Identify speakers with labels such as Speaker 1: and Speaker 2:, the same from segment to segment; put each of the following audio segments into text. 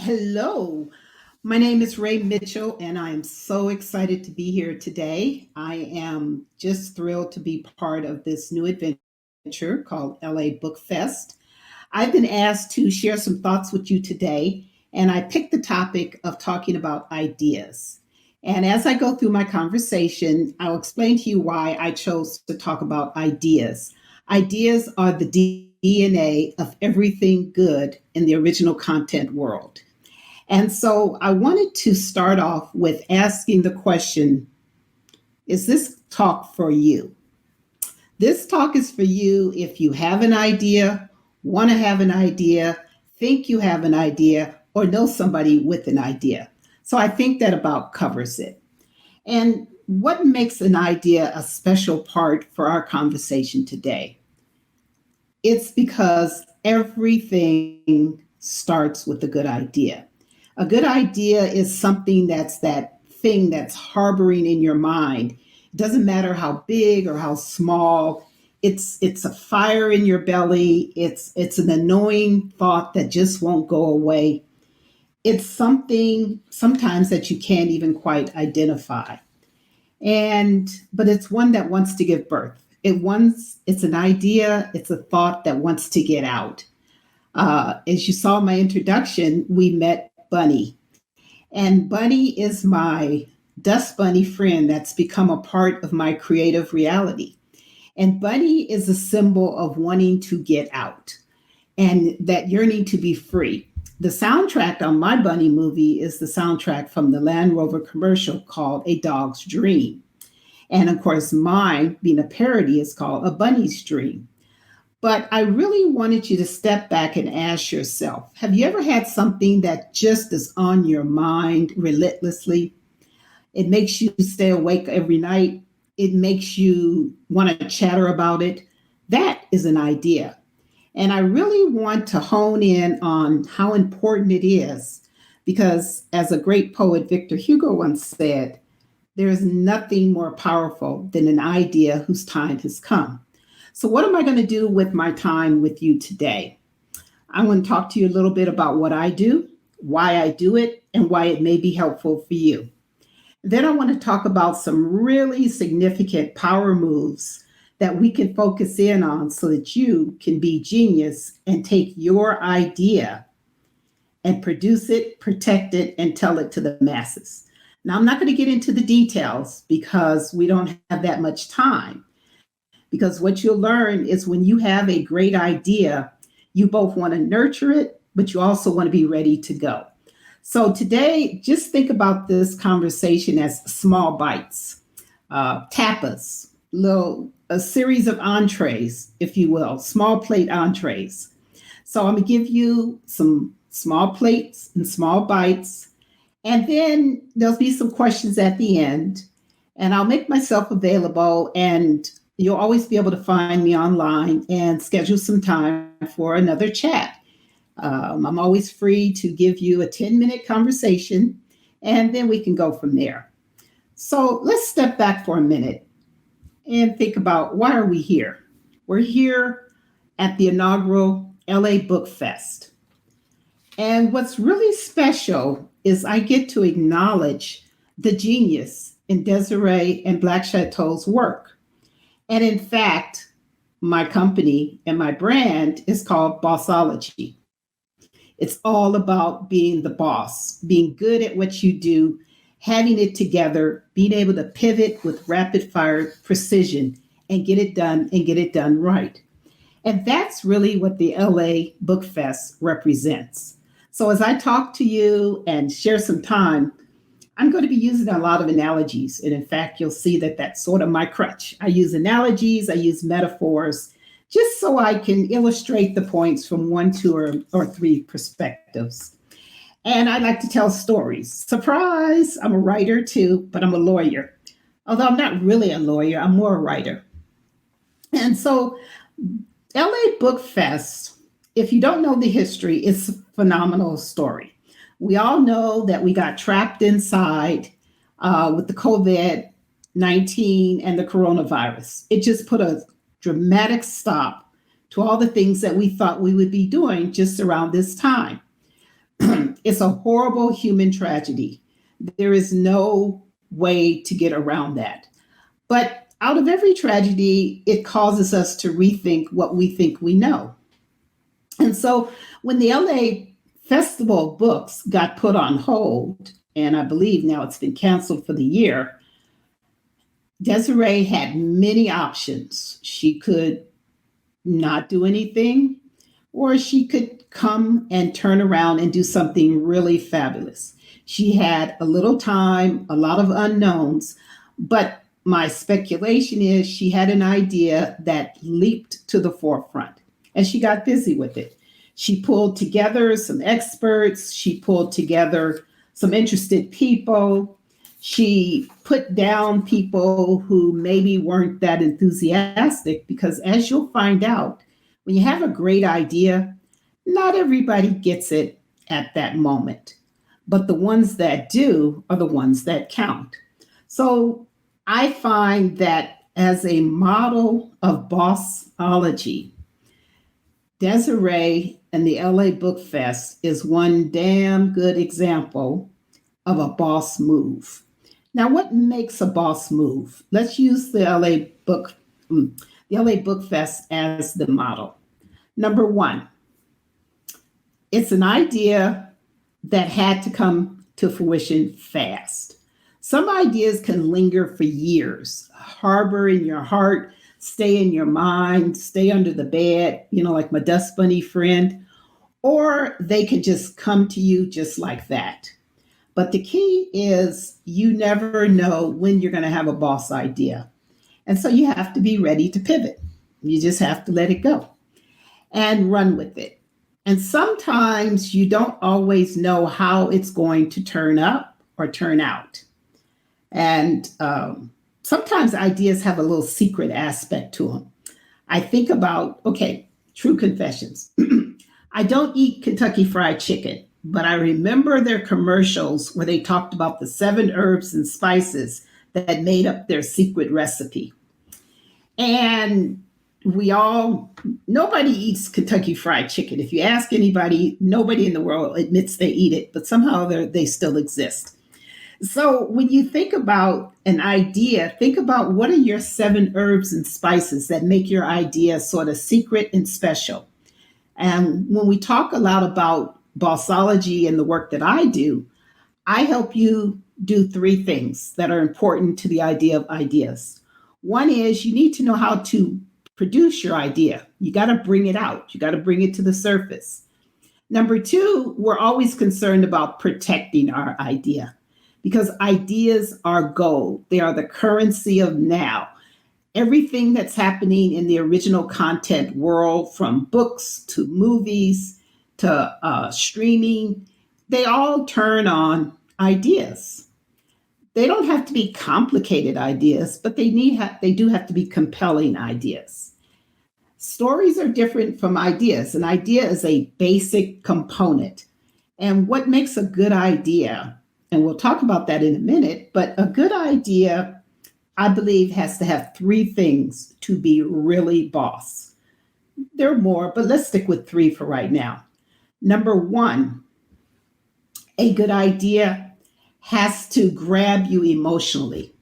Speaker 1: Hello, my name is Raye Mitchell, and I am so excited to be here today. I am just thrilled to be part of this new adventure called LA Book Fest. I've been asked to share some thoughts with you today, and I picked the topic of talking about ideas. And as I go through my conversation, I'll explain to you why I chose to talk about ideas. Ideas are the DNA of everything good in the original content world. And so I wanted to start off with asking the question, is this talk for you? This talk is for you if you have an idea, want to have an idea, think you have an idea, or know somebody with an idea. So I think that about covers it. And what makes an idea a special part for our conversation today? It's because everything starts with a good idea. A good idea is something that's that thing that's harboring in your mind. It doesn't matter how big or how small. It's a fire in your belly. It's an annoying thought that just won't go away. It's something sometimes that you can't even quite identify. And but it's one that wants to give birth. It's an idea, it's a thought that wants to get out. As you saw in my introduction, we met Bunny. And Bunny is my dust bunny friend that's become a part of my creative reality. And Bunny is a symbol of wanting to get out and that yearning to be free. The soundtrack on my Bunny movie is the soundtrack from the Land Rover commercial called A Dog's Dream. And of course, mine, being a parody, is called A Bunny's Dream. But I really wanted you to step back and ask yourself, have you ever had something that just is on your mind relentlessly? It makes you stay awake every night. It makes you want to chatter about it. That is an idea. And I really want to hone in on how important it is because, as a great poet, Victor Hugo once said, there is nothing more powerful than an idea whose time has come. So, what am I going to do with my time with you today? I'm going to talk to you a little bit about what I do, why I do it, and why it may be helpful for you. Then I want to talk about some really significant power moves that we can focus in on so that you can be genius and take your idea and produce it, protect it, and tell it to the masses. Now, I'm not going to get into the details because we don't have that much time. Because what you'll learn is when you have a great idea, you both want to nurture it, but you also want to be ready to go. So today, just think about this conversation as small bites, tapas, little a series of entrees, if you will, small plate entrees. So I'm gonna give you some small plates and small bites, and then there'll be some questions at the end, and I'll make myself available, and you'll always be able to find me online and schedule some time for another chat. I'm always free to give you a 10-minute conversation, and then we can go from there. So let's step back for a minute and think about why are we here? We're here at the inaugural LA Book Fest. And what's really special is I get to acknowledge the genius in Desiree and Black Chateau's work. And in fact, my company and my brand is called Bossology. It's all about being the boss, being good at what you do, having it together, being able to pivot with rapid fire precision and get it done right. And that's really what the LA Book Fest represents. So as I talk to you and share some time, I'm going to be using a lot of analogies. And in fact, you'll see that that's sort of my crutch. I use analogies, I use metaphors, just so I can illustrate the points from one, two, or three perspectives. And I like to tell stories. Surprise, I'm a writer too, but I'm a lawyer. Although I'm not really a lawyer, I'm more a writer. And so LA Book Fest, if you don't know the history, it's a phenomenal story. We all know that we got trapped inside with the COVID 19 and the coronavirus. It just put a dramatic stop to all the things that we thought we would be doing just around this time. It's a horrible human tragedy. There is no way to get around that. But out of every tragedy, it causes us to rethink what we think we know. And so when the LA Festival of Books got put on hold, and I believe now it's been canceled for the year, Desiree had many options. She could not do anything, or she could come and turn around and do something really fabulous. She had a little time, a lot of unknowns, but my speculation is she had an idea that leaped to the forefront and she got busy with it. She pulled together some experts, she pulled together some interested people. She put down people who maybe weren't that enthusiastic because, as you'll find out, when you have a great idea, not everybody gets it at that moment. But the ones that do are the ones that count. So I find that as a model of bossology, Desiree and the LA Book Fest is one damn good example of a boss move. Now, what makes a boss move? Let's use the LA Book Fest as the model. Number one, it's an idea that had to come to fruition fast. Some ideas can linger for years, harbor in your heart, stay in your mind, stay under the bed, like my dust bunny friend, or they can just come to you just like that. But the key is you never know when you're going to have a boss idea. And so you have to be ready to pivot. You just have to let it go and run with it. And sometimes you don't always know how it's going to turn up or turn out. And sometimes ideas have a little secret aspect to them. I think about, okay, true confessions. I don't eat Kentucky Fried Chicken, but I remember their commercials where they talked about the 7 herbs and spices that made up their secret recipe. And nobody eats Kentucky Fried Chicken. If you ask anybody, nobody in the world admits they eat it, but somehow they still exist. So when you think about an idea, think about what are your 7 herbs and spices that make your idea sort of secret and special. And when we talk a lot about bossology and the work that I do, I help you do 3 things that are important to the idea of ideas. One is you need to know how to produce your idea. You got to bring it out. You got to bring it to the surface. Number 2, we're always concerned about protecting our idea because ideas are gold. They are the currency of now. Everything that's happening in the original content world, from books to movies to streaming, they all turn on ideas. They don't have to be complicated ideas, but they do have to be compelling ideas. Stories are different from ideas. An idea is a basic component. And what makes a good idea, and we'll talk about that in a minute, but a good idea, I believe, has to have 3 things to be really boss. There are more, but let's stick with 3 for right now. Number 1, a good idea has to grab you emotionally.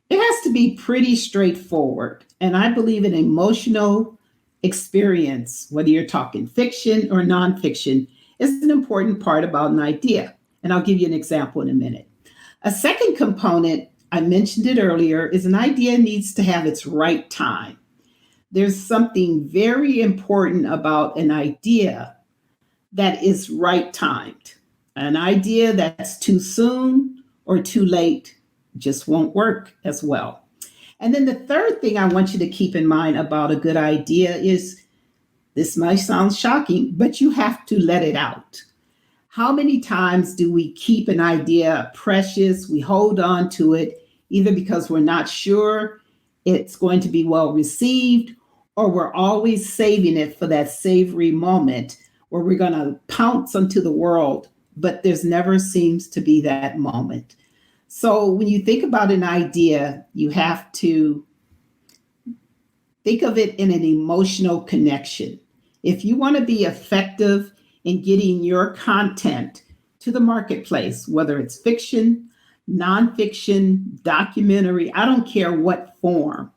Speaker 1: It has to be pretty straightforward. And I believe an emotional experience, whether you're talking fiction or nonfiction, is an important part about an idea. And I'll give you an example in a minute. A second component, I mentioned it earlier, is an idea needs to have its right time. There's something very important about an idea that is right timed. An idea that's too soon or too late just won't work as well. And then the third thing I want you to keep in mind about a good idea is this might sound shocking, but you have to let it out. How many times do we keep an idea precious? We hold on to it either because we're not sure it's going to be well received, or we're always saving it for that savory moment where we're going to pounce onto the world, but there's never seems to be that moment. So when you think about an idea, you have to think of it in an emotional connection. If you want to be effective in getting your content to the marketplace, whether it's fiction, nonfiction, documentary, I don't care what form,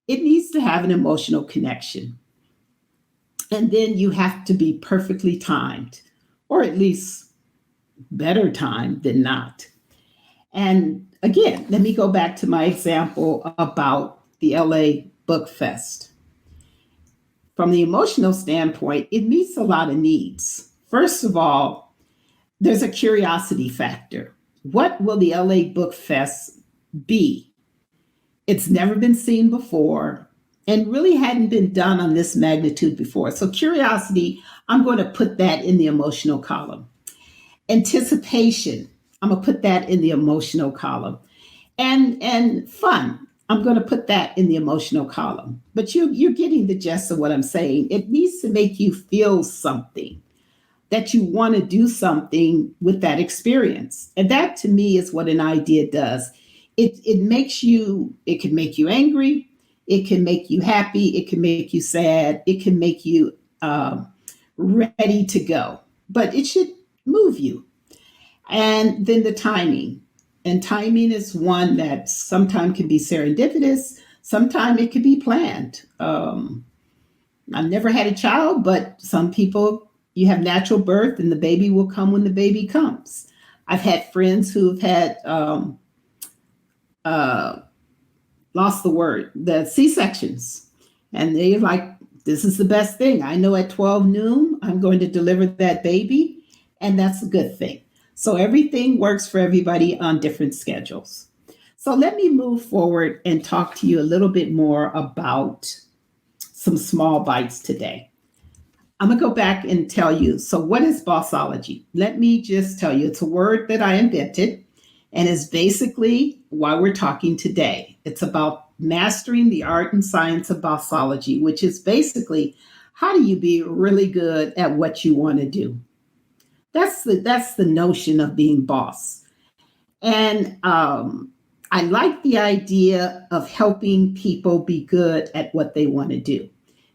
Speaker 1: it needs to have an emotional connection. And then you have to be perfectly timed, or at least better timed than not. And again, let me go back to my example about the LA Book Fest. From the emotional standpoint, it meets a lot of needs. First of all, there's a curiosity factor. What will the LA Book Fest be? It's never been seen before and really hadn't been done on this magnitude before. So, curiosity, I'm going to put that in the emotional column. Anticipation, I'm going to put that in the emotional column. And fun, I'm going to put that in the emotional column. But you're getting the gist of what I'm saying. It needs to make you feel something, that you want to do something with that experience. And that to me is what an idea does. It makes you, it can make you angry, it can make you happy, it can make you sad, it can make you ready to go. But it should move you. And then the timing. And timing is one that sometimes can be serendipitous, sometimes it could be planned. I've never had a child, but some people, you have natural birth and the baby will come when the baby comes. I've had friends who've had, uh, lost the word, the C-sections. And they're like, this is the best thing. I know at 12 noon, I'm going to deliver that baby, and that's a good thing. So everything works for everybody on different schedules. So let me move forward and talk to you a little bit more about some small bites today. I'm going to go back and tell you. So, what is Bossology? Let me just tell you, it's a word that I invented and is basically why we're talking today. It's about mastering the art and science of Bossology, which is basically how do you be really good at what you want to do? That's the notion of being boss. And I like the idea of helping people be good at what they want to do.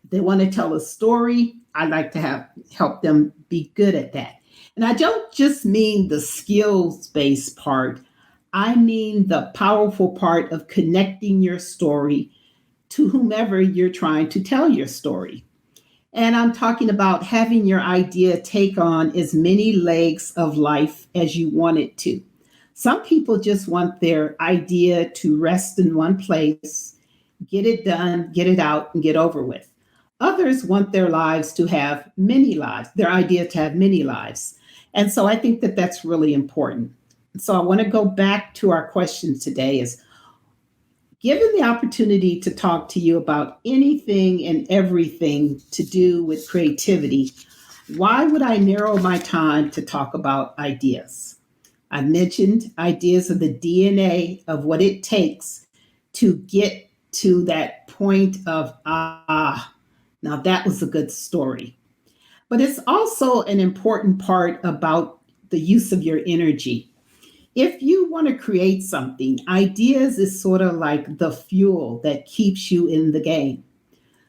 Speaker 1: If they want to tell a story, I like to have help them be good at that. And I don't just mean the skills based part. I mean the powerful part of connecting your story to whomever you're trying to tell your story. And I'm talking about having your idea take on as many legs of life as you want it to. Some people just want their idea to rest in one place, get it done, get it out, and get over with. Others want their lives to have many lives, their idea to have many lives. And so I think that that's really important. So I want to go back to our question today is, given the opportunity to talk to you about anything and everything to do with creativity, why would I narrow my time to talk about ideas? I mentioned ideas are the DNA of what it takes to get to that point of, now that was a good story. But it's also an important part about the use of your energy. If you want to create something, ideas is sort of like the fuel that keeps you in the game.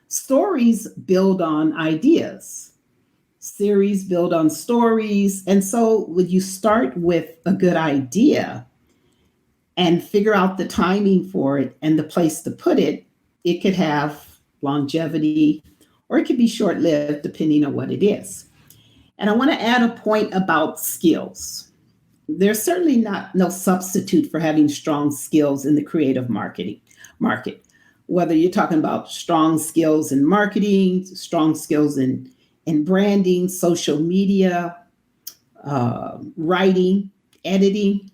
Speaker 1: Stories build on ideas. Series build on stories. And so when you start with a good idea and figure out the timing for it and the place to put it, it could have longevity or it could be short lived depending on what it is. And I want to add a point about skills. There's certainly not no substitute for having strong skills in the creative marketing market. Whether you're talking about strong skills in marketing, strong skills in branding, social media, writing, editing,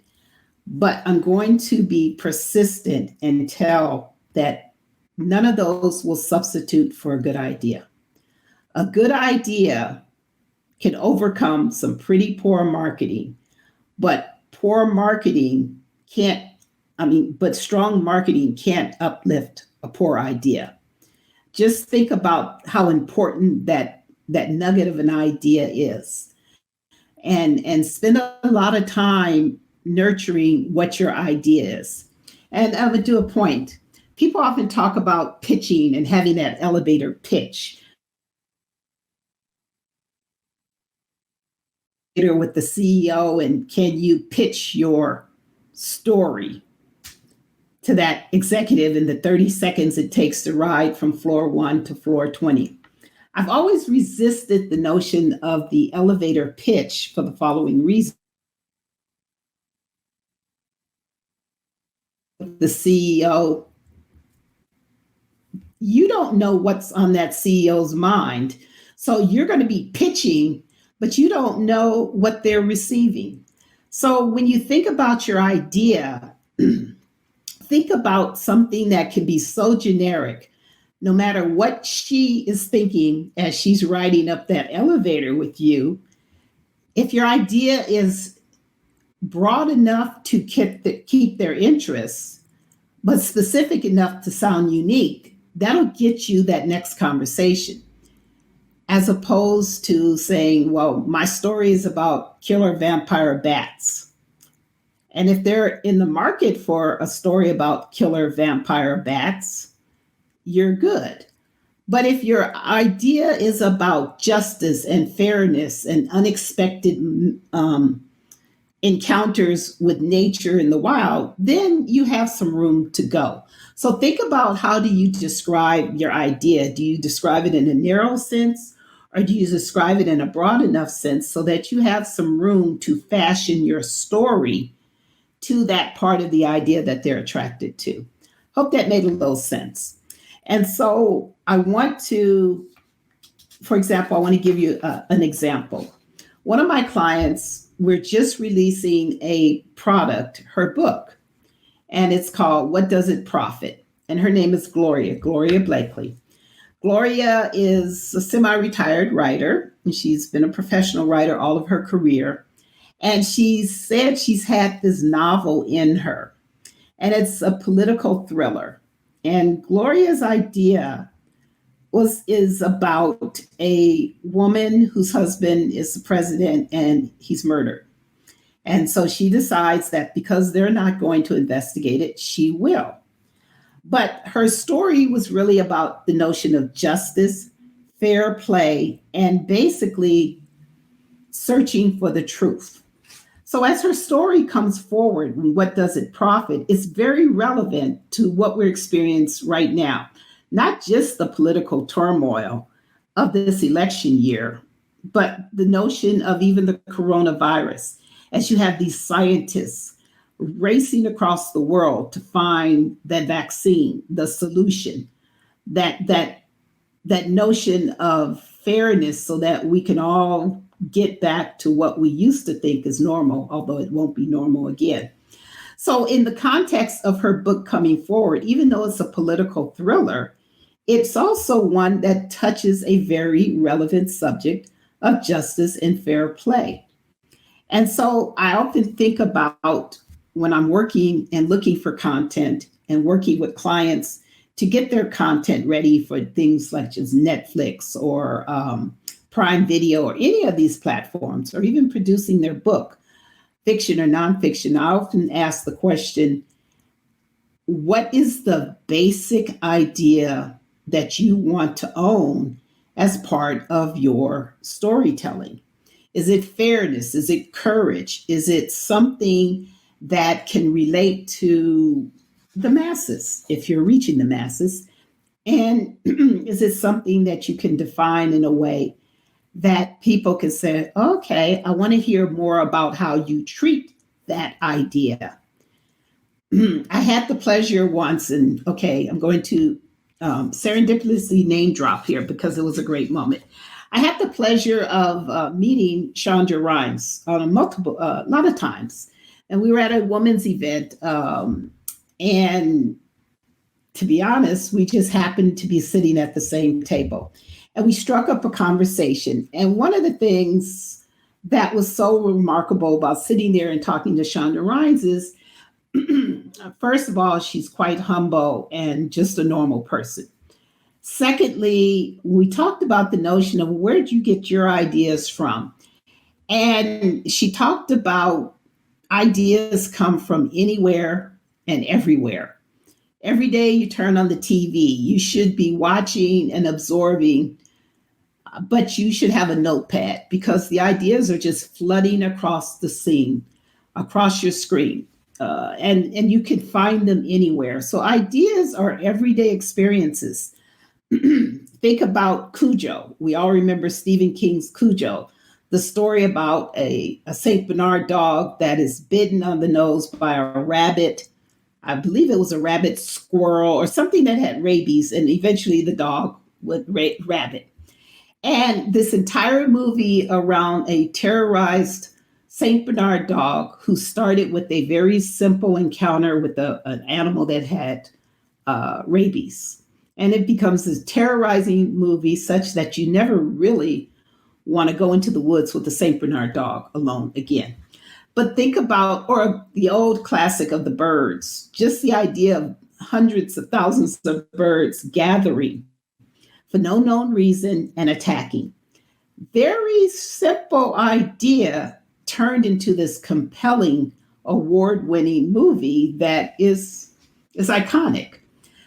Speaker 1: but I'm going to be persistent and tell that none of those will substitute for a good idea. A good idea can overcome some pretty poor marketing, but poor marketing can't, but strong marketing can't uplift a poor idea. Just think about how important that nugget of an idea is, and spend a lot of time nurturing what your idea is. And I would do a point. People often talk about pitching and having that elevator pitch with the CEO, and can you pitch your story to that executive in the 30 seconds it takes to ride from floor 1 to floor 20. I've always resisted the notion of the elevator pitch for the following reason. The CEO, you don't know what's on that CEO's mind. So you're going to be pitching, but you don't know what they're receiving. So when you think about your idea, think about something that can be so generic, no matter what she is thinking as she's riding up that elevator with you. If your idea is broad enough to keep their interest, but specific enough to sound unique, that'll get you that next conversation. As opposed to saying, well, my story is about killer vampire bats. And if they're in the market for a story about killer vampire bats, you're good. But if your idea is about justice and fairness and unexpected encounters with nature in the wild, then you have some room to go. So think about, how do you describe your idea? Do you describe it in a narrow sense, or do you describe it in a broad enough sense so that you have some room to fashion your story to that part of the idea that they're attracted to? Hope that made a little sense. And so I want to, for example, I want to give you an example. One of my clients, we're just releasing a product, her book, and it's called What Does It Profit? And her name is Gloria Blakely. Gloria is a semi-retired writer, and she's been a professional writer all of her career. And she said she's had this novel in her, and it's a political thriller. And Gloria's idea is about a woman whose husband is the president and he's murdered. And so she decides that because they're not going to investigate it, she will. But her story was really about the notion of justice, fair play, and basically searching for the truth. So as her story comes forward, What Does It Profit? It's very relevant to what we're experiencing right now, not just the political turmoil of this election year, but the notion of even the coronavirus, as you have these scientists racing across the world to find that vaccine, the solution, that notion of fairness so that we can all get back to what we used to think is normal, although it won't be normal again. So in the context of her book coming forward, even though it's a political thriller, it's also one that touches a very relevant subject of justice and fair play. And so I often think about, when I'm working and looking for content and working with clients to get their content ready for things like just Netflix or Prime Video or any of these platforms, or even producing their book, fiction or nonfiction, I often ask the question, what is the basic idea that you want to own as part of your storytelling? Is it fairness? Is it courage? Is it something that can relate to the masses, if you're reaching the masses? And is it something that you can define in a way that people can say, okay, I want to hear more about how you treat that idea. I had the pleasure once, and okay, I'm going to serendipitously name drop here because it was a great moment. I had the pleasure of meeting Chandra Rhimes on a multiple, lot of times, and we were at a women's event, and to be honest, we just happened to be sitting at the same table, and we struck up a conversation. And one of the things that was so remarkable about sitting there and talking to Chandra Rhimes is first of all, she's quite humble and just a normal person. Secondly, we talked about the notion of where do you get your ideas from? And she talked about ideas come from anywhere and everywhere. Every day you turn on the TV, you should be watching and absorbing, but you should have a notepad because the ideas are just flooding across the scene, across your screen. And you can find them anywhere. So ideas are everyday experiences. Think about Cujo. We all remember Stephen King's Cujo, the story about a St. Bernard dog that is bitten on the nose by a rabbit. I believe it was a rabbit squirrel or something that had rabies, and eventually the dog would rabbit. And this entire movie around a terrorized St. Bernard dog who started with a very simple encounter with an animal that had rabies. And it becomes this terrorizing movie such that you never really want to go into the woods with the St. Bernard dog alone again. But think about, or the old classic of the birds, just the idea of hundreds of thousands of birds gathering for no known reason and attacking. Very simple idea turned into this compelling award-winning movie that is iconic.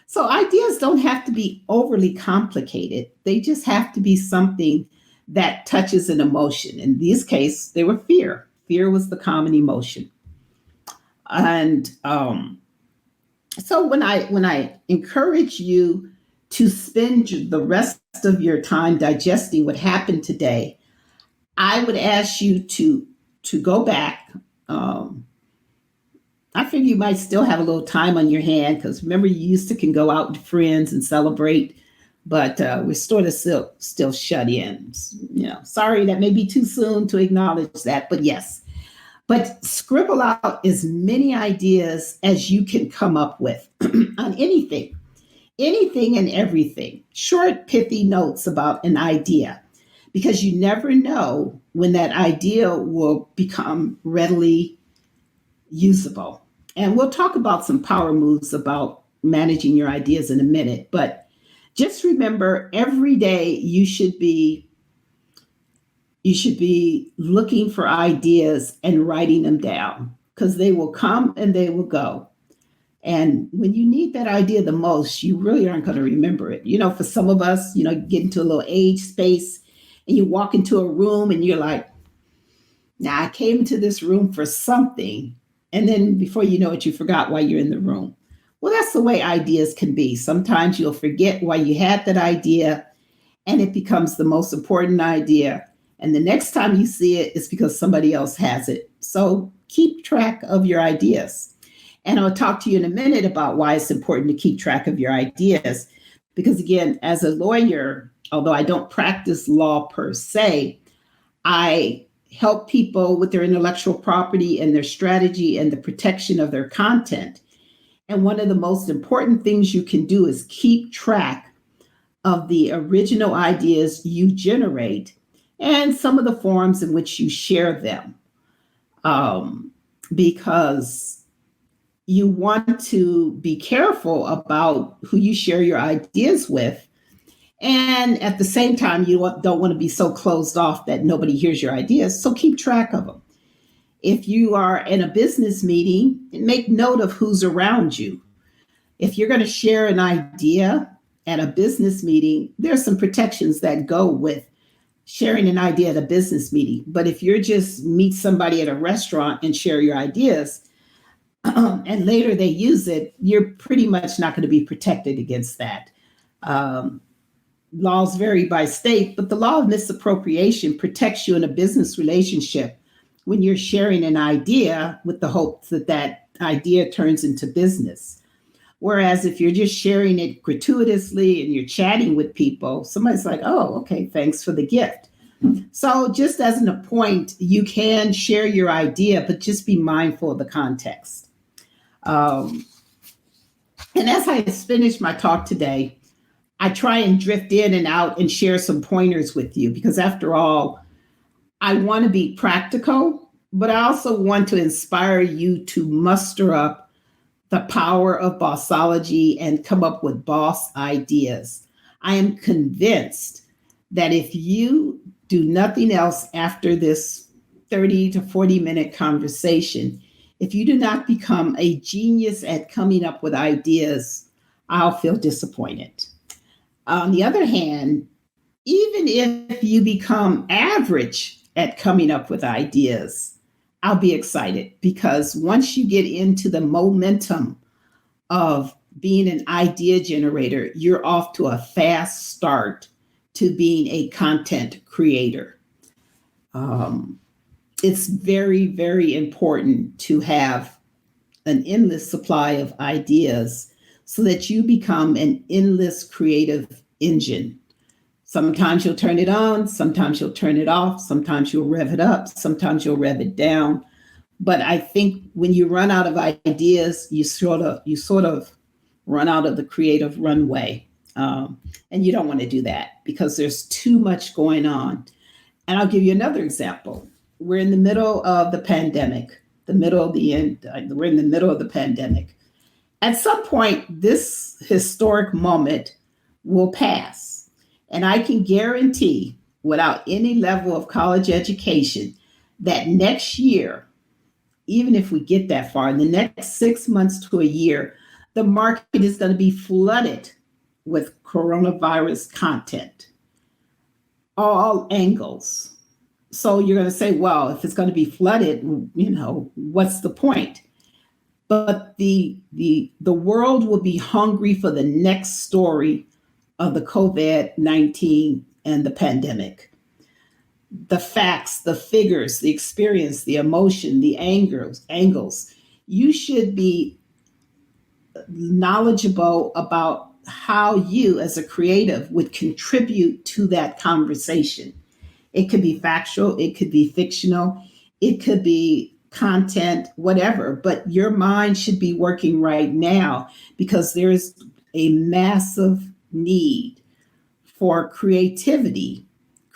Speaker 1: So ideas don't have to be overly complicated. They just have to be something that touches an emotion. In this case, they were fear. Fear was the common emotion. And so when I encourage you to spend the rest of your time digesting what happened today, I would ask you to go back. Um, I figure you might still have a little time on your hand because remember you used to can go out with friends and celebrate, but we're sort of still shut in. You know, sorry that may be too soon to acknowledge that, but yes. But scribble out as many ideas as you can come up with on anything and everything. Short, pithy notes about an idea, because you never know when that idea will become readily usable. And we'll talk about some power moves about managing your ideas in a minute. But just remember, every day you should be looking for ideas and writing them down because they will come and they will go. And when you need that idea the most, you really aren't going to remember it. You know, for some of us, you get into a little age space and you walk into a room and you're like, now I came into this room for something. And then before you know it, you forgot why you're in the room. Well, that's the way ideas can be. Sometimes you'll forget why you had that idea and it becomes the most important idea. And the next time you see it, it's because somebody else has it. So keep track of your ideas. And I'll talk to you in a minute about why it's important to keep track of your ideas. Because again, as a lawyer, although I don't practice law per se, I help people with their intellectual property and their strategy and the protection of their content. And one of the most important things you can do is keep track of the original ideas you generate and some of the forms in which you share them. Because you want to be careful about who you share your ideas with. And at the same time, you don't want to be so closed off that nobody hears your ideas. So keep track of them. If you are in a business meeting, make note of who's around you. If you're going to share an idea at a business meeting, there's some protections that go with sharing an idea at a business meeting. But if you're just meet somebody at a restaurant and share your ideas, and later they use it, you're pretty much not going to be protected against that. Um, laws vary by state, but the law of misappropriation protects you in a business relationship when you're sharing an idea with the hope that that idea turns into business. Whereas if you're just sharing it gratuitously and you're chatting with people, somebody's like, oh, okay, thanks for the gift. So, just as an point, you can share your idea, but just be mindful of the context. Um, and as I finish my talk today, I try and drift in and out and share some pointers with you because, after all, I want to be practical, but I also want to inspire you to muster up the power of bossology and come up with boss ideas. I am convinced that if you do nothing else after this 30 to 40-minute conversation, if you do not become a genius at coming up with ideas, I'll feel disappointed. On the other hand, even if you become average at coming up with ideas, I'll be excited because once you get into the momentum of being an idea generator, you're off to a fast start to being a content creator. Um, it's very, very important to have an endless supply of ideas so that you become an endless creative engine. Sometimes you'll turn it on, sometimes you'll turn it off, sometimes you'll rev it up, sometimes you'll rev it down. But I think when you run out of ideas, you sort of run out of the creative runway, and you don't want to do that because there's too much going on. And I'll give you another example. We're in the middle of the pandemic, the middle of the end. We're in the middle of the pandemic. At some point, this historic moment will pass, and I can guarantee, without any level of college education, that next year, even if we get that far, in the next 6 months to a year, the market is going to be flooded with coronavirus content, all angles. So you're going to say, well, if it's going to be flooded, what's the point? But the world will be hungry for the next story of the COVID-19 and the pandemic. The facts, the figures, the experience, the emotion, the angles. You should be knowledgeable about how you, as a creative, would contribute to that conversation. It could be factual, it could be fictional, it could be content, whatever, but your mind should be working right now because there's a massive need for creativity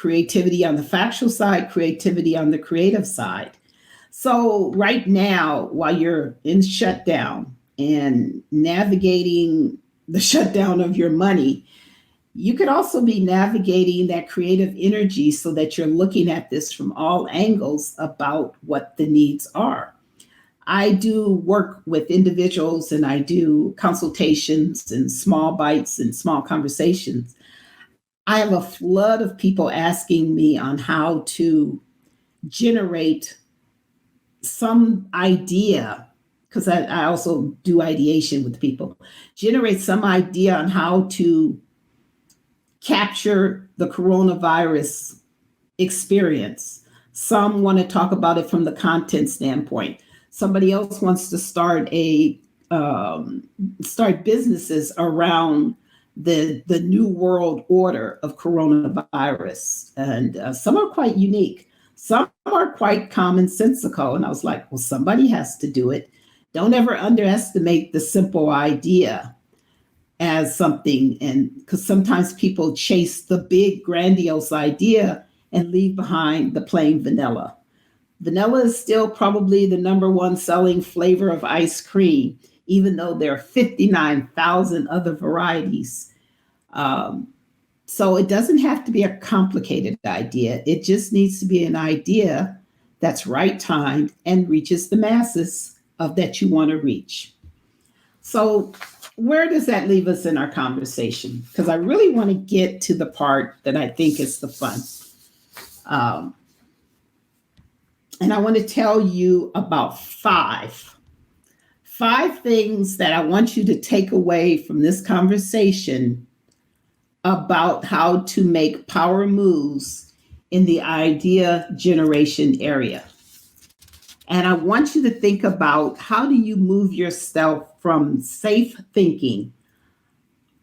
Speaker 1: on the factual side, creativity on the creative side. So, right now, while you're in shutdown and navigating the shutdown of your money, you could also be navigating that creative energy so that you're looking at this from all angles about what the needs are. I do work with individuals and I do consultations and small bites and small conversations. I have a flood of people asking me on how to generate some idea, because I also do ideation with people, generate some idea on how to capture the coronavirus experience. Some want to talk about it from the content standpoint. Somebody else wants to start businesses around the new world order of coronavirus, and some are quite unique. Some are quite commonsensical, and I was like, well, somebody has to do it. Don't ever underestimate the simple idea as something, and because sometimes people chase the big grandiose idea and leave behind the plain vanilla. Vanilla is still probably the number one selling flavor of ice cream, even though there are 59,000 other varieties. Um, so it doesn't have to be a complicated idea. It just needs to be an idea that's right timed and reaches the masses of that you want to reach. So where does that leave us in our conversation? Because I really want to get to the part that I think is the fun. Um, and I want to tell you about five things that I want you to take away from this conversation about how to make power moves in the idea generation area. And I want you to think about how do you move yourself from safe thinking,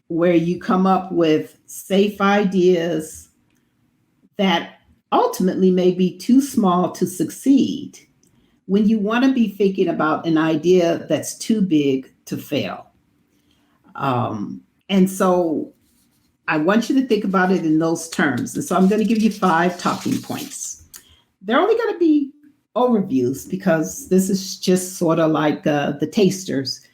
Speaker 1: where you come up with safe ideas that ultimately may be too small to succeed, when you want to be thinking about an idea that's too big to fail. And so I want you to think about it in those terms. And so I'm going to give you 5 talking points. They're only going to be overviews because this is just sort of like the tasters,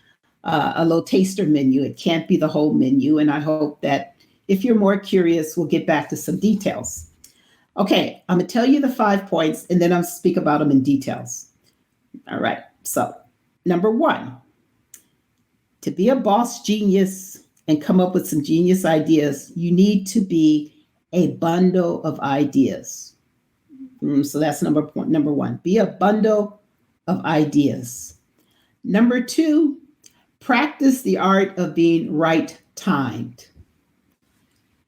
Speaker 1: a little taster menu. It can't be the whole menu. And I hope that if you're more curious, we'll get back to some details. Okay, I'm going to tell you the 5 points and then I'll speak about them in details. All right, so number 1, to be a boss genius and come up with some genius ideas, you need to be a bundle of ideas. So that's number 1. Be a bundle of ideas. Number 2, practice the art of being right timed.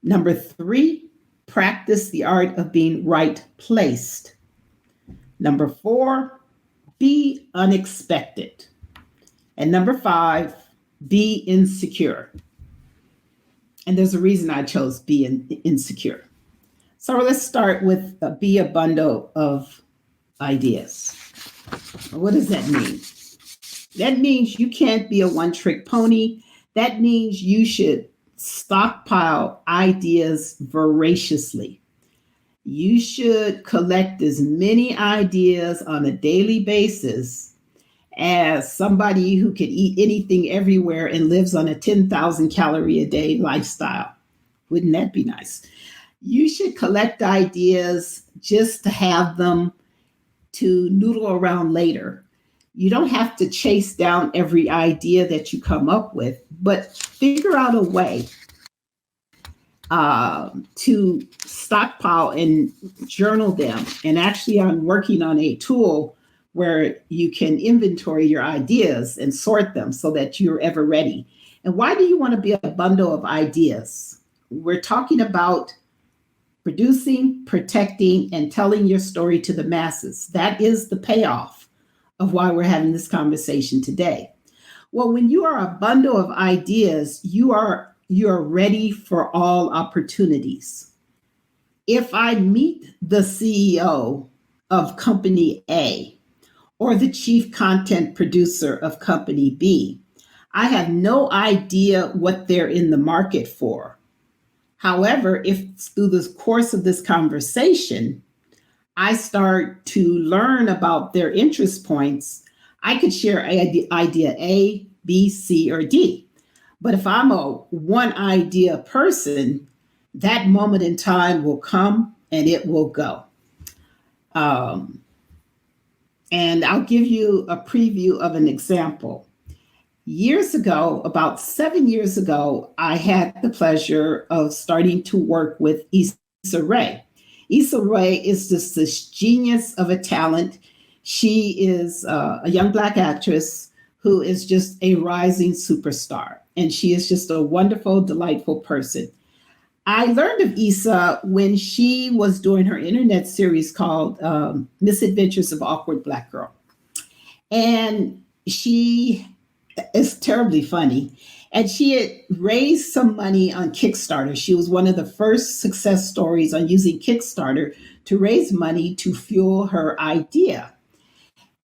Speaker 1: Number 3, practice the art of being right placed. Number 4, be unexpected. And number 5, be insecure. And there's a reason I chose be insecure. So let's start with be a bundle of ideas. What does that mean? That means you can't be a one-trick pony. That means you should stockpile ideas voraciously. You should collect as many ideas on a daily basis as somebody who could eat anything everywhere and lives on a 10,000 calorie a day lifestyle. Wouldn't that be nice? You should collect ideas just to have them to noodle around later. You don't have to chase down every idea that you come up with, but figure out a way to stockpile and journal them. And actually, I'm working on a tool where you can inventory your ideas and sort them so that you're ever ready. And why do you want to be a bundle of ideas? We're talking about producing, protecting, and telling your story to the masses. That is the payoff of why we're having this conversation today. Well, when you are a bundle of ideas, you're ready for all opportunities. If I meet the CEO of company A or the chief content producer of company B, I have no idea what they're in the market for. However, if through the course of this conversation, I start to learn about their interest points, I could share idea A, B, C, or D. But if I'm a one idea person, that moment in time will come and it will go. And I'll give you a preview of an example. Years ago, about 7 years ago, I had the pleasure of starting to work with Issa Raye. Issa Raye is just this genius of a talent. She is a young Black actress who is just a rising superstar. And she is just a wonderful, delightful person. I learned of Issa when she was doing her internet series called Misadventures of Awkward Black Girl. And she is terribly funny. And she had raised some money on Kickstarter. She was one of the first success stories on using Kickstarter to raise money to fuel her idea.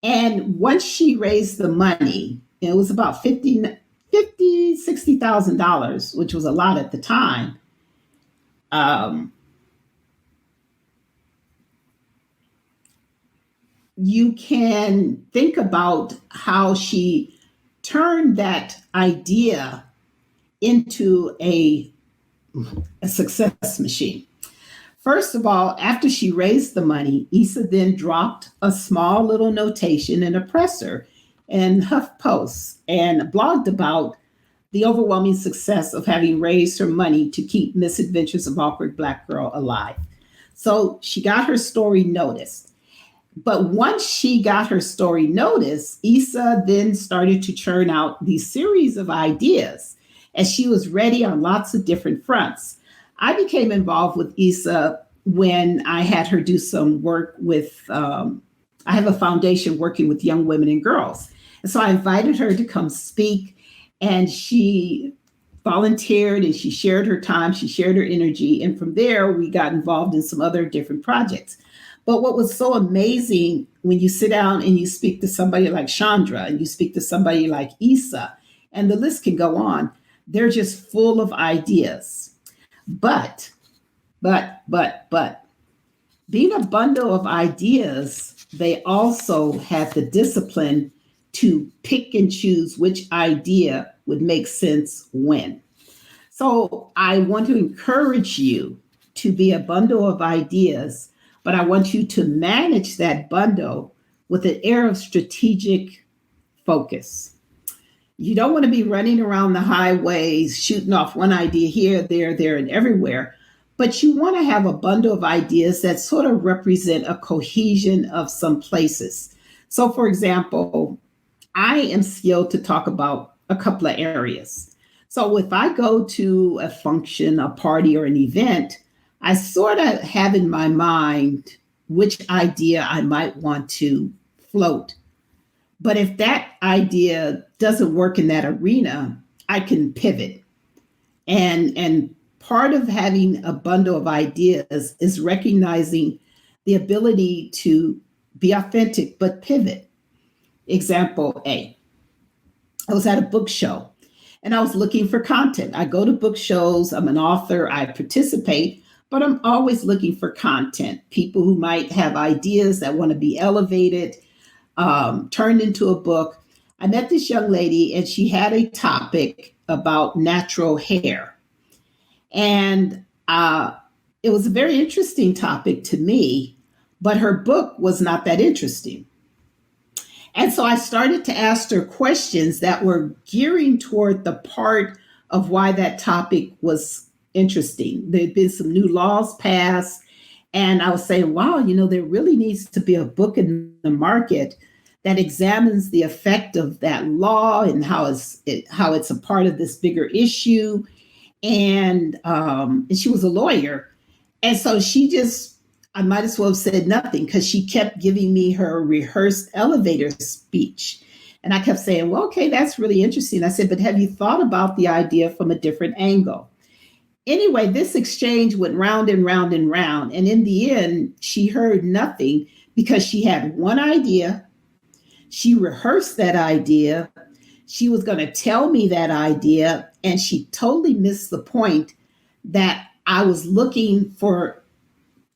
Speaker 1: And once she raised the money, it was about $60,000, which was a lot at the time. You can think about how she turned that idea into a success machine. First of all, after she raised the money, Issa then dropped a small little notation in a presser and HuffPost and blogged about the overwhelming success of having raised her money to keep Misadventures of Awkward Black Girl alive. So she got her story noticed. But once she got her story noticed, Issa then started to churn out these series of ideas, and she was ready on lots of different fronts. I became involved with Issa when I had her do some work with, I have a foundation working with young women and girls. And so I invited her to come speak, and she volunteered and she shared her time, she shared her energy. And from there, we got involved in some other different projects. But what was so amazing when you sit down and you speak to somebody like Chandra and you speak to somebody like Issa, and the list can go on, they're just full of ideas. But, but, being a bundle of ideas, they also had the discipline to pick and choose which idea would make sense when. So I want to encourage you to be a bundle of ideas, but I want you to manage that bundle with an air of strategic focus. You don't want to be running around the highways, shooting off one idea here, there, and everywhere. But you want to have a bundle of ideas that sort of represent a cohesion of some places. So, for example, I am skilled to talk about a couple of areas. So if I go to a function, a party, or an event, I sort of have in my mind which idea I might want to float. But if that idea doesn't work in that arena, I can pivot. And part of having a bundle of ideas is recognizing the ability to be authentic but pivot. Example A, I was at a book show and I was looking for content. I go to book shows, I'm an author, I participate, but I'm always looking for content. People who might have ideas that want to be elevated, turned into a book. I met this young lady and she had a topic about natural hair. And it was a very interesting topic to me, but her book was not that interesting. And so I started to ask her questions that were gearing toward the part of why that topic was interesting. There'd been some new laws passed, and I was saying, wow, there really needs to be a book in the market that examines the effect of that law and how it's a part of this bigger issue. And she was a lawyer, and so I might as well have said nothing because she kept giving me her rehearsed elevator speech. And I kept saying, well, okay, that's really interesting. I said, but have you thought about the idea from a different angle? Anyway, this exchange went round and round and round. And in the end, she heard nothing because she had one idea. She rehearsed that idea. She was going to tell me that idea. And she totally missed the point that I was looking for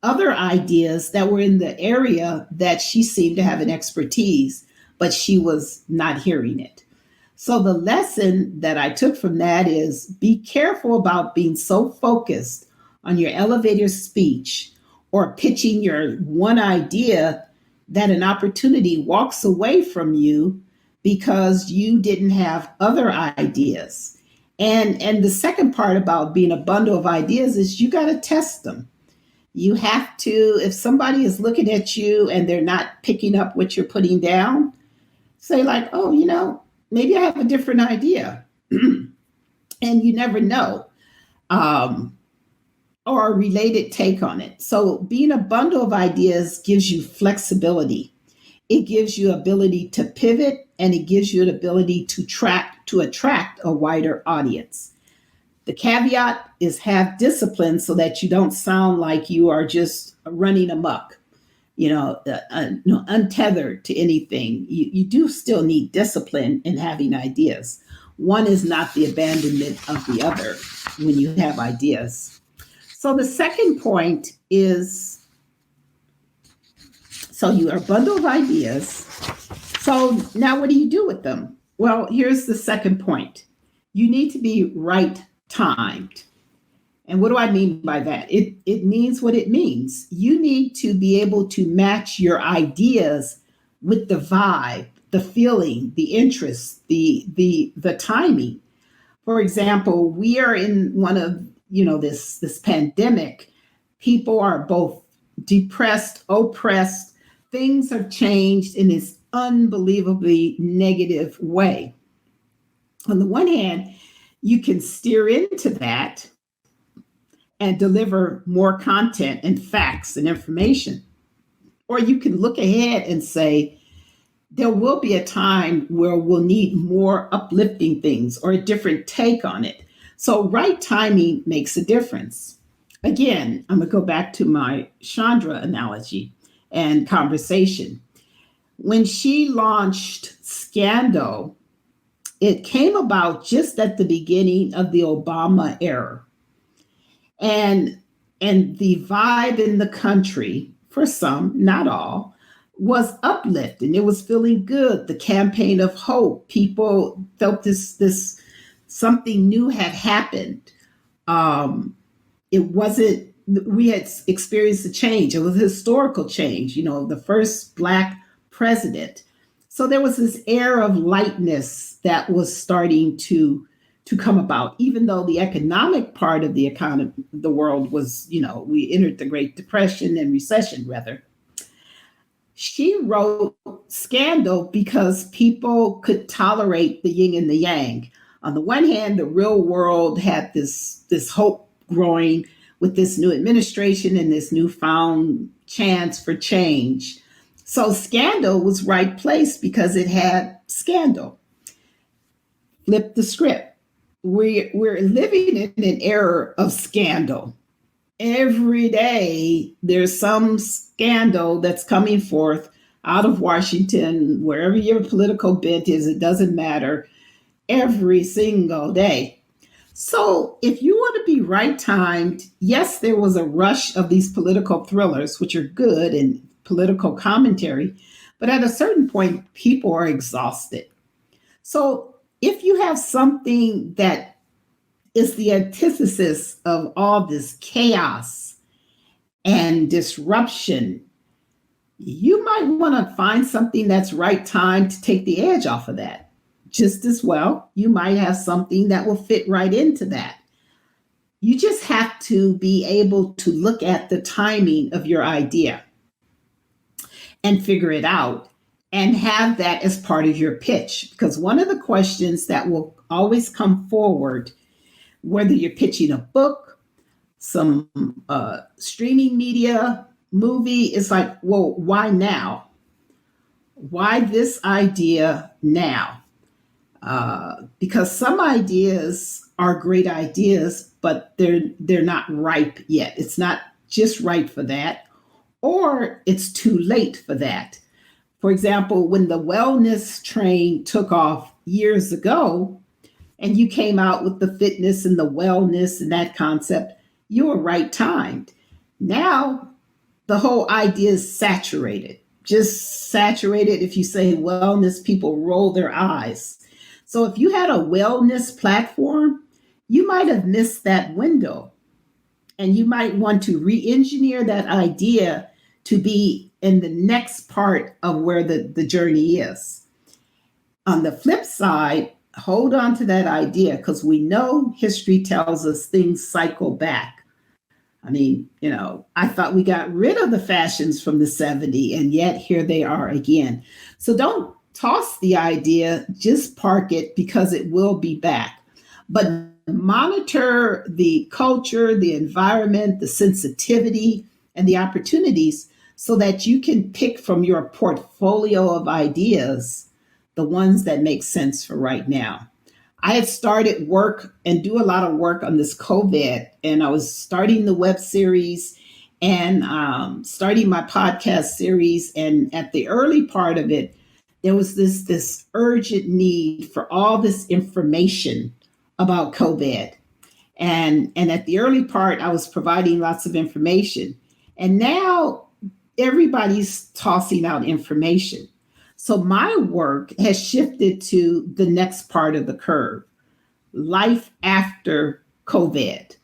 Speaker 1: other ideas that were in the area that she seemed to have an expertise, but she was not hearing it. So the lesson that I took from that is be careful about being so focused on your elevator speech or pitching your one idea that an opportunity walks away from you because you didn't have other ideas. And the second part about being a bundle of ideas is you got to test them. You have to, if somebody is looking at you and they're not picking up what you're putting down, say like, oh, maybe I have a different idea. And you never know, or a related take on it. So being a bundle of ideas gives you flexibility. It gives you ability to pivot, and it gives you an ability to attract a wider audience. The caveat is have discipline so that you don't sound like you are just running amok, untethered to anything. You do still need discipline in having ideas. One is not the abandonment of the other when you have ideas. So the second point is, so you are a bundle of ideas. So now what do you do with them? Well, here's the second point. You need to be right timed. And what do I mean by that? It means what it means. You need to be able to match your ideas with the vibe, the feeling, the interest, the timing. For example, we are in one of, this pandemic. People are both depressed, oppressed. Things have changed in this unbelievably negative way. On the one hand, you can steer into that and deliver more content and facts and information. Or you can look ahead and say, there will be a time where we'll need more uplifting things or a different take on it. So, right timing makes a difference. Again, I'm going to go back to my Chandra analogy and conversation. When she launched Scandal, it came about just at the beginning of the Obama era. And the vibe in the country, for some, not all, was uplifting. It was feeling good. The campaign of hope. People felt this something new had happened. It wasn't, we had experienced a change. It was a historical change, the first Black president. So there was this air of lightness that was starting to come about, even though the economic part of the economy, the world was, we entered the Great Depression and recession, rather. She wrote Scandal because people could tolerate the yin and the yang. On the one hand, the real world had this hope growing with this new administration and this newfound chance for change. So Scandal was right place because it had scandal. Flip the script. We're living in an era of scandal. Every day there's some scandal that's coming forth out of Washington, wherever your political bent is, it doesn't matter, every single day. So if you want to be right timed, yes, there was a rush of these political thrillers, which are good and political commentary, but at a certain point, people are exhausted. So if you have something that is the antithesis of all this chaos and disruption, you might want to find something that's right time to take the edge off of that. Just as well, you might have something that will fit right into that. You just have to be able to look at the timing of your idea and figure it out and have that as part of your pitch. Because one of the questions that will always come forward, whether you're pitching a book, some streaming media, movie, is like, well, why now? Why this idea now? Because some ideas are great ideas, but they're not ripe yet. It's not just right for that, or it's too late for that. For example, when the wellness train took off years ago, and you came out with the fitness and the wellness and that concept, you were right timed. Now, the whole idea is saturated, just saturated. If you say wellness, people roll their eyes. So if you had a wellness platform, you might have missed that window, and you might want to re-engineer that idea to be in the next part of where the journey is. On the flip side, hold on to that idea, because we know history tells us things cycle back. I mean, I thought we got rid of the fashions from the 70s, and yet here they are again. So don't toss the idea, just park it, because it will be back. But monitor the culture, the environment, the sensitivity, and the opportunities so that you can pick from your portfolio of ideas the ones that make sense for right now. I had started work and do a lot of work on this COVID, and I was starting the web series and starting my podcast series. And at the early part of it, there was this urgent need for all this information about COVID. And at the early part, I was providing lots of information. And now everybody's tossing out information. So my work has shifted to the next part of the curve, life after COVID.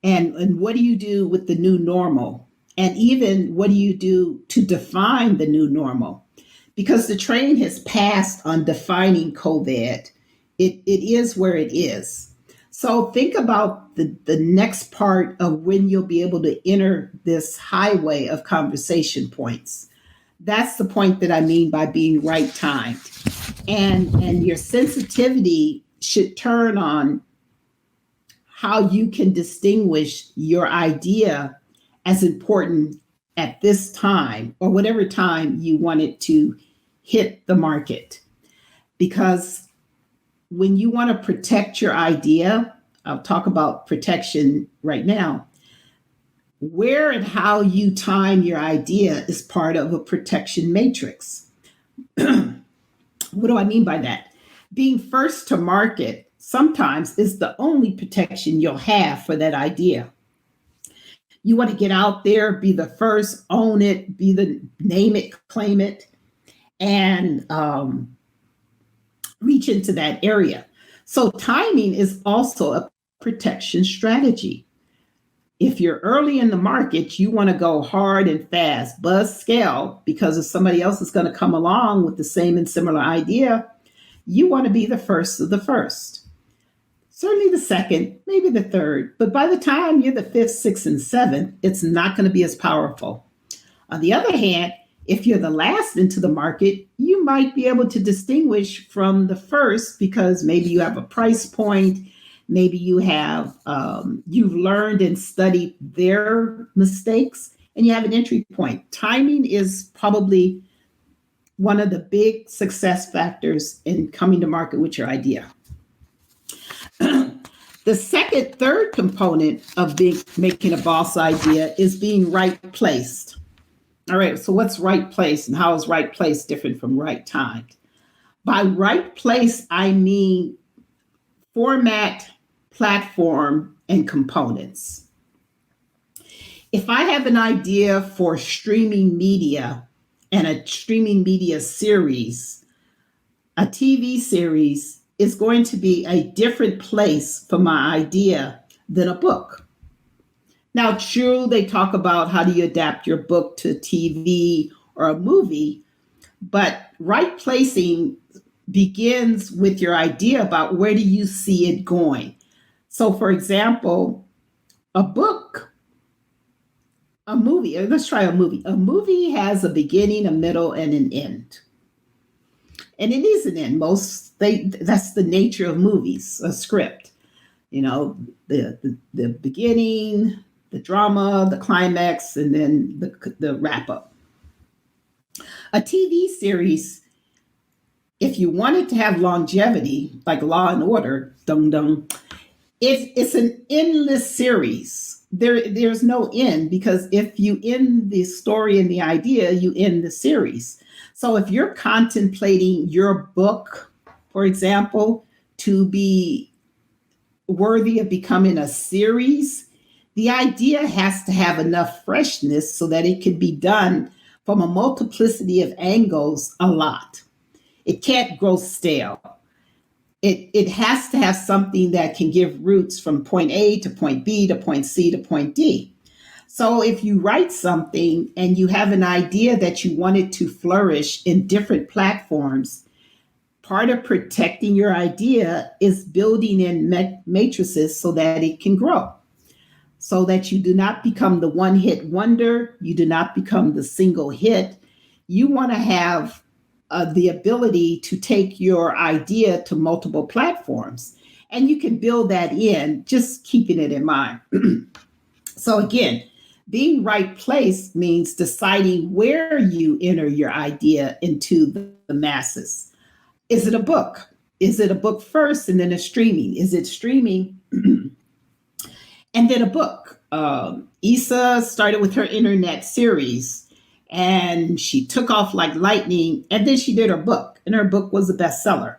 Speaker 1: And what do you do with the new normal? And even what do you do to define the new normal? Because the train has passed on defining COVID. It is where it is. So think about the next part of when you'll be able to enter this highway of conversation points. That's the point that I mean by being right timed. And your sensitivity should turn on how you can distinguish your idea as important at this time or whatever time you want it to hit the market. Because when you want to protect your idea, I'll talk about protection right now. Where and how you time your idea is part of a protection matrix. What do I mean by that? Being first to market sometimes is the only protection you'll have for that idea. You want to get out there, be the first, own it, be the name it, claim it, and reach into that area. So timing is also a protection strategy. If you're early in the market, you want to go hard and fast, buzz scale, because if somebody else is going to come along with the same and similar idea, you want to be the first of the first. Certainly the second, maybe the third, but by the time you're the fifth, sixth, and seventh, it's not going to be as powerful. On the other hand, if you're the last into the market, you might be able to distinguish from the first because maybe you have a price point, maybe you've learned and studied their mistakes, and you have an entry point. Timing is probably one of the big success factors in coming to market with your idea. The third component of making a boss idea is being right placed. All right, so what's right place and how is right place different from right timed? By right place, I mean format, platform, and components. If I have an idea for streaming media and a streaming media series, a TV series is going to be a different place for my idea than a book. Now, true, they talk about how do you adapt your book to TV or a movie, but right placing begins with your idea about where do you see it going. So, for example, a book, a movie, let's try a movie. A movie has a beginning, a middle, and an end. And it is an end. That's the nature of movies, a script. You know, the beginning, the drama, the climax, and then the wrap up. A TV series, if you want it to have longevity, like Law and Order, dum dum, it's an endless series. There's no end because if you end the story and the idea, you end the series. So if you're contemplating your book, for example, to be worthy of becoming a series, the idea has to have enough freshness so that it can be done from a multiplicity of angles a lot. It can't grow stale. It has to have something that can give roots from point A to point B to point C to point D. So if you write something and you have an idea that you want it to flourish in different platforms, part of protecting your idea is building in matrices so that it can grow, so that you do not become the one hit wonder, you do not become the single hit. You want to have the ability to take your idea to multiple platforms. And you can build that in, just keeping it in mind. So again, being right place means deciding where you enter your idea into the masses. Is it a book? Is it a book first and then a streaming? Is it streaming and then a book? Issa started with her internet series and she took off like lightning, and then she did her book, and her book was a bestseller.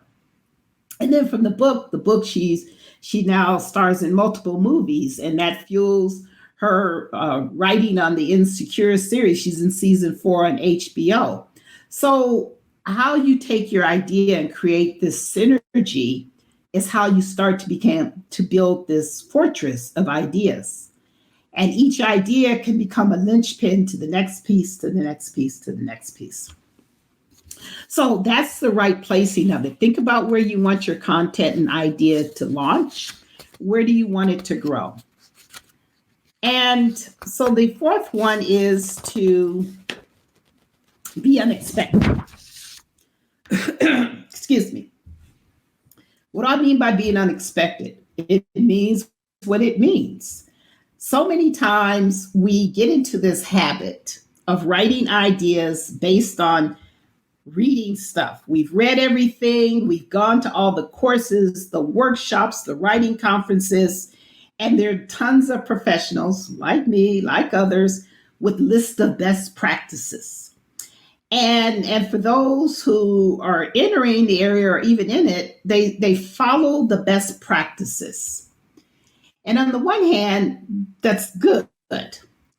Speaker 1: And then from the book, she now stars in multiple movies, and that fuels her writing on the Insecure series. She's in season 4 on HBO. So how you take your idea and create this synergy is how you start to build this fortress of ideas. And each idea can become a linchpin to the next piece, to the next piece, to the next piece. So that's the right placing of it. Think about where you want your content and idea to launch. Where do you want it to grow? And so the fourth one is to be unexpected. Excuse me. What do I mean by being unexpected? It means what it means. So many times we get into this habit of writing ideas based on reading stuff. We've read everything, we've gone to all the courses, the workshops, the writing conferences, and there are tons of professionals like me, like others, with lists of best practices. And for those who are entering the area or even in it, they follow the best practices. And on the one hand, that's good.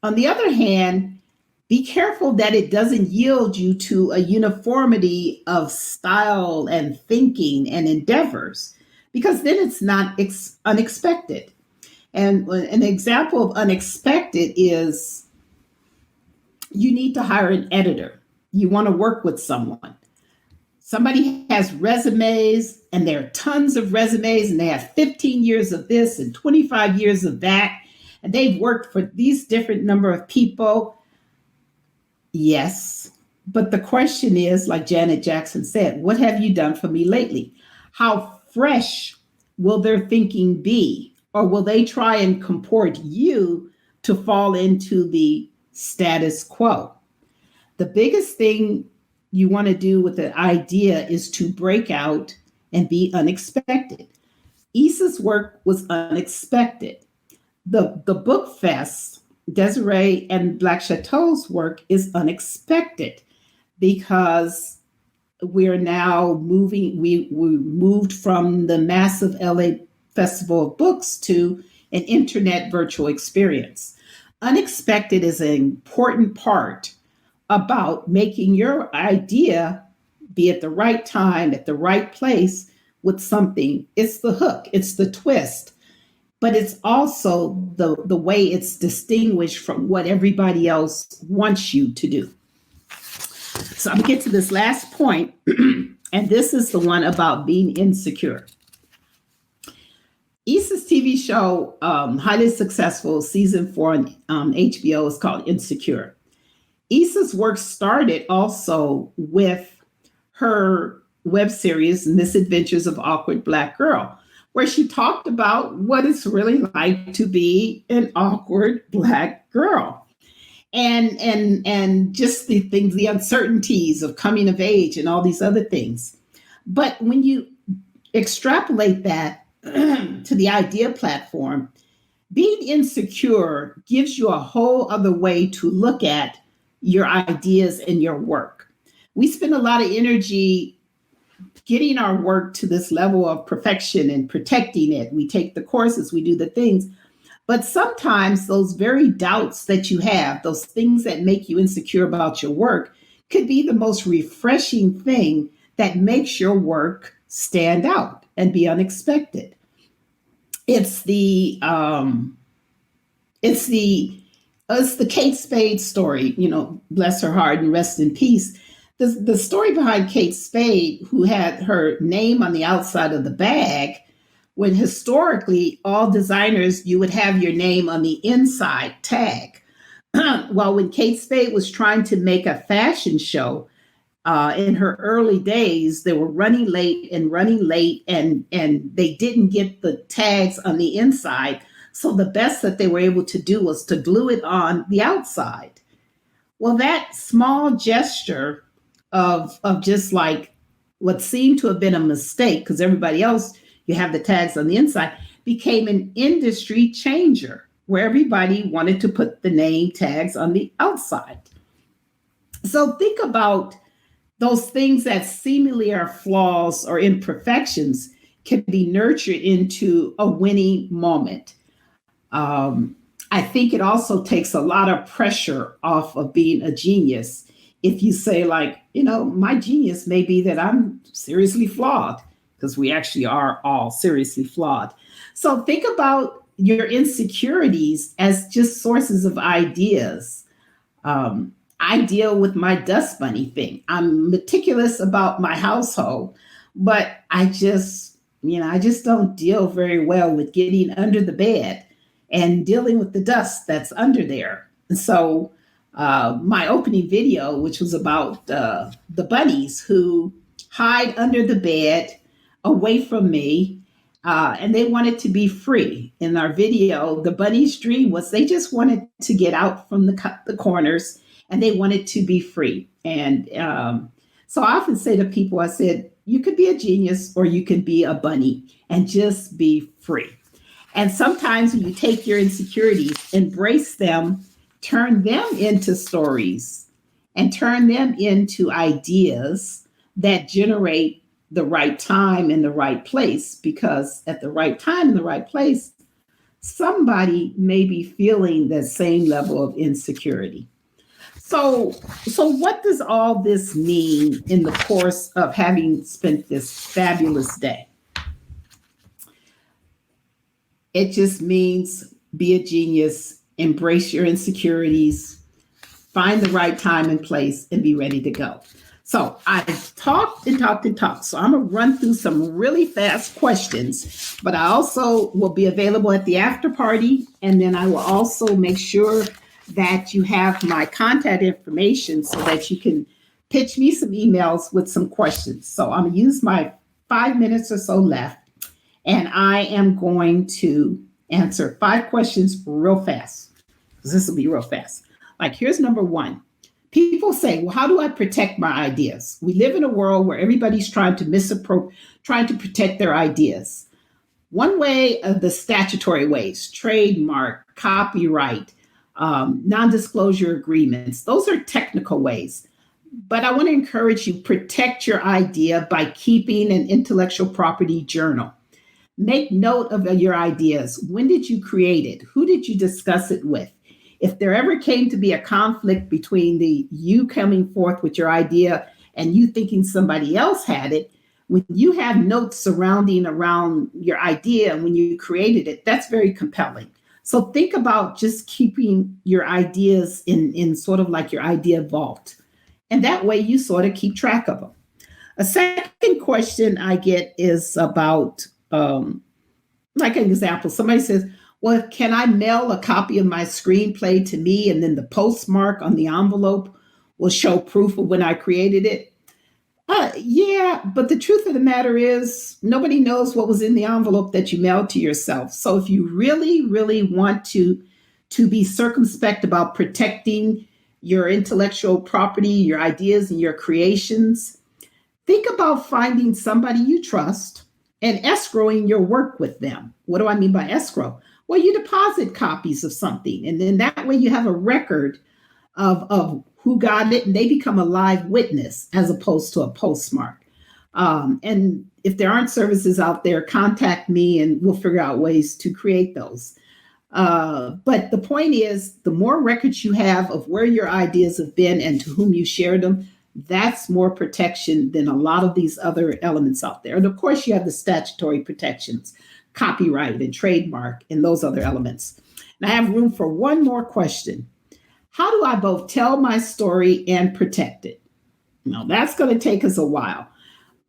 Speaker 1: On the other hand, be careful that it doesn't yield you to a uniformity of style and thinking and endeavors, because then it's not unexpected. And an example of unexpected is you need to hire an editor. You want to work with someone. Somebody has resumes, and there are tons of resumes, and they have 15 years of this and 25 years of that, and they've worked for these different number of people. Yes, but the question is, like Janet Jackson said, what have you done for me lately? How fresh will their thinking be? Or will they try and comport you to fall into the status quo? The biggest thing you want to do with an idea is to break out and be unexpected. Issa's work was unexpected. The book fest, Desiree and Black Chateau's work is unexpected because we're now we moved from the massive LA Festival of Books to an internet virtual experience. Unexpected is an important part about making your idea be at the right time, at the right place with something. It's the hook, it's the twist, but it's also the way it's distinguished from what everybody else wants you to do. So I'm gonna get to this last point, and this is the one about being insecure. Issa's TV show, highly successful, season 4 on HBO, is called Insecure. Issa's work started also with her web series, Misadventures of Awkward Black Girl, where she talked about what it's really like to be an awkward Black girl. And just the things, the uncertainties of coming of age and all these other things. But when you extrapolate that to the idea platform, being insecure gives you a whole other way to look at your ideas and your work. We spend a lot of energy getting our work to this level of perfection and protecting it. We take the courses, we do the things. But sometimes those very doubts that you have, those things that make you insecure about your work, could be the most refreshing thing that makes your work stand out and be unexpected. It's the it's the it's the Kate Spade story, bless her heart and rest in peace. The story behind Kate Spade, who had her name on the outside of the bag, when historically all designers, you would have your name on the inside tag. Well, when Kate Spade was trying to make a fashion show in her early days, they were running late and they didn't get the tags on the inside. So the best that they were able to do was to glue it on the outside. Well, that small gesture of just like what seemed to have been a mistake, because everybody else, you have the tags on the inside, became an industry changer where everybody wanted to put the name tags on the outside. So think about those things that seemingly are flaws or imperfections can be nurtured into a winning moment. I think it also takes a lot of pressure off of being a genius. If you say, like, my genius may be that I'm seriously flawed, because we actually are all seriously flawed. So think about your insecurities as just sources of ideas. I deal with my dust bunny thing. I'm meticulous about my household, but I just don't deal very well with getting under the bed and dealing with the dust that's under there. And so my opening video, which was about the bunnies who hide under the bed away from me, and they wanted to be free. In our video, the bunny's dream was they just wanted to get out from the corners, and they wanted to be free. And so I often say to people, I said, you could be a genius or you could be a bunny and just be free. And sometimes when you take your insecurities, embrace them, turn them into stories, and turn them into ideas that generate the right time and the right place. Because at the right time and the right place, somebody may be feeling the same level of insecurity. So, so what does all this mean in the course of having spent this fabulous day? It just means be a genius, embrace your insecurities, find the right time and place, and be ready to go. So I talked and talked and talked. So I'm going to run through some really fast questions, but I also will be available at the after party. And then I will also make sure that you have my contact information so that you can pitch me some emails with some questions. So I'm going to use my 5 minutes or so left, and I am going to answer 5 questions real fast, because this will be real fast. Like, here's number 1. People say, well, how do I protect my ideas? We live in a world where everybody's trying to protect their ideas. One way of the statutory ways, trademark, copyright, non-disclosure agreements, those are technical ways. But I want to encourage you, protect your idea by keeping an intellectual property journal. Make note of your ideas. When did you create it? Who did you discuss it with? If there ever came to be a conflict between you coming forth with your idea and you thinking somebody else had it, when you have notes surrounding around your idea and when you created it, that's very compelling. So think about just keeping your ideas in sort of like your idea vault. And that way you sort of keep track of them. A second question I get is about, like an example, somebody says, well, can I mail a copy of my screenplay to me and then the postmark on the envelope will show proof of when I created it? Yeah, but the truth of the matter is nobody knows what was in the envelope that you mailed to yourself. So if you really, really want to be circumspect about protecting your intellectual property, your ideas and your creations, think about finding somebody you trust and escrowing your work with them. What do I mean by escrow? Well, you deposit copies of something, and then that way you have a record of who got it, and they become a live witness as opposed to a postmark. And if there aren't services out there, contact me and we'll figure out ways to create those. But the point is, the more records you have of where your ideas have been and to whom you shared them, that's more protection than a lot of these other elements out there. And of course, you have the statutory protections, copyright and trademark, and those other elements. And I have room for one more question. How do I both tell my story and protect it? Now, that's going to take us a while.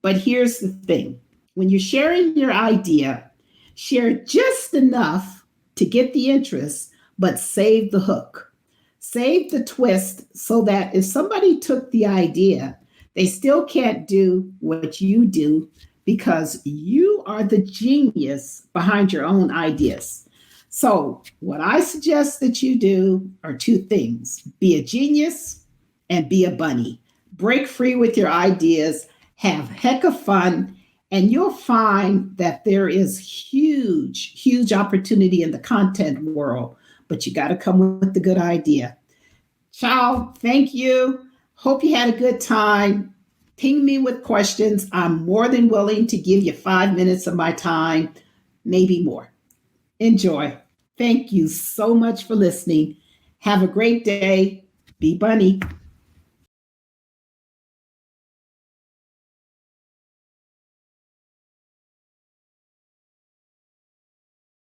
Speaker 1: But here's the thing. When you're sharing your idea, share just enough to get the interest, but save the hook. Save the twist so that if somebody took the idea, they still can't do what you do because you are the genius behind your own ideas. So what I suggest that you do are 2 things. Be a genius and be a bunny. Break free with your ideas, have heck of fun, and you'll find that there is huge, huge opportunity in the content world, but you got to come with the good idea. Ciao. Thank you. Hope you had a good time. Ping me with questions. I'm more than willing to give you 5 minutes of my time, maybe more. Enjoy. Thank you so much for listening. Have a great day. Be bunny.